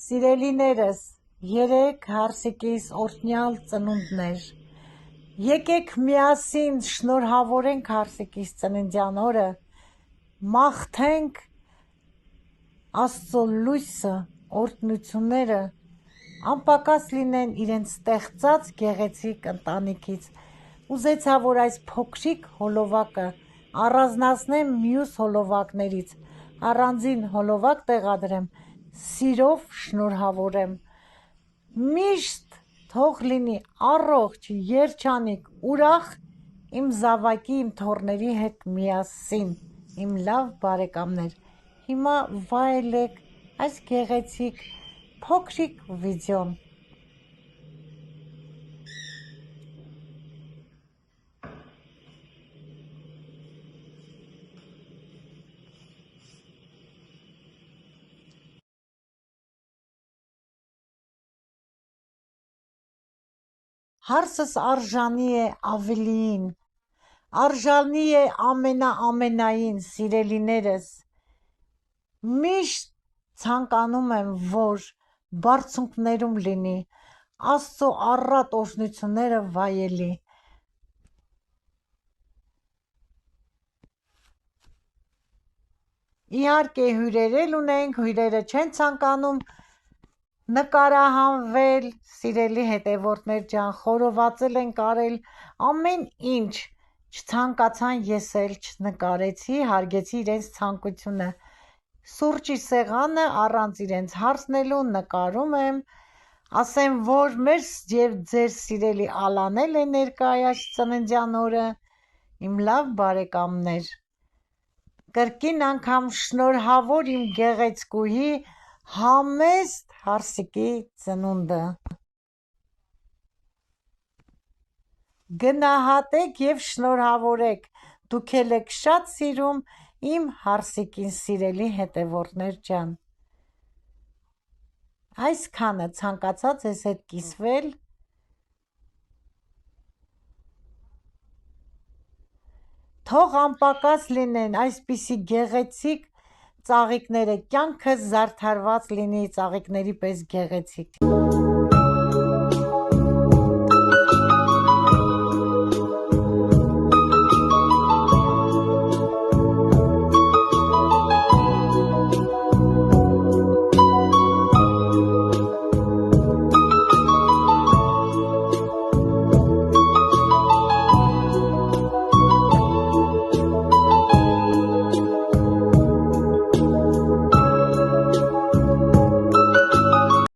Սիրելիներս, երեկ հարսիկիս օրհնյալ ծնունդներ, եկեք միասին շնորհավորենք հարսիկիս ծննդյան օրը, մաղթենք Աստծո լույսը, օրհնությունները անպակաս լինեն իրենց ստեղծած գեղեցիկ ընտանիքից, ուզեցա, որ այս փոքրիկ հոլովակը առանձնացնեմ մյուս հոլովակներից, առանձին հոլովակ տեղադրեմ, սիրով շնորհավորեմ, միշտ թող լինի առողջ, երջանիկ, ուրախ իմ զավակի, իմ թոռների հետ միասին, իմ լավ բարեկամներ, հիմա վայելեք այս գեղեցիկ փոքրիկ վիդեոն: Հարսս արժանի է ավելիին, արժանի է ամենային, սիրելիներս, միշտ ցանկանում եմ, որ բարձունքներում լինի, Աստծո առատ օրհնությունները վայելի: Իհարկե հյուրեր էլ ունենք, հյուրերը չեն ցանկանում նկարահանվել, սիրելի հետևորդներ ջան, խորովածել ենք արել, ամեն ինչ, չցանկացան, ես էլ չնկարեցի, հարգեցի իրենց ցանկությունը, սուրճի սեղանը առանց իրենց հարցնելու նկարում եմ, ասեմ, որ մեր և ձեր սիրելի Ալան էլ է ներկա այս ծննդյան օրը, իմ լավ բարեկամներ, կրկին անգամ շնորհավոր իմ գեղեցկուհի համեստ հարսիկի ծնունդը: Գնահատեք և շնորհավորեք, դուք էլ եք շատ սիրում իմ հարսիկին, սիրելի հետևորդներ ջան: Այսքանը ցանկացա ձեզ հետ կիսվել, թող անպակաս լինեն այսպիսի գեղեցիկ ծաղիկները, կյանքը զարդարված լինի ծաղիկների պես գեղեցիկ: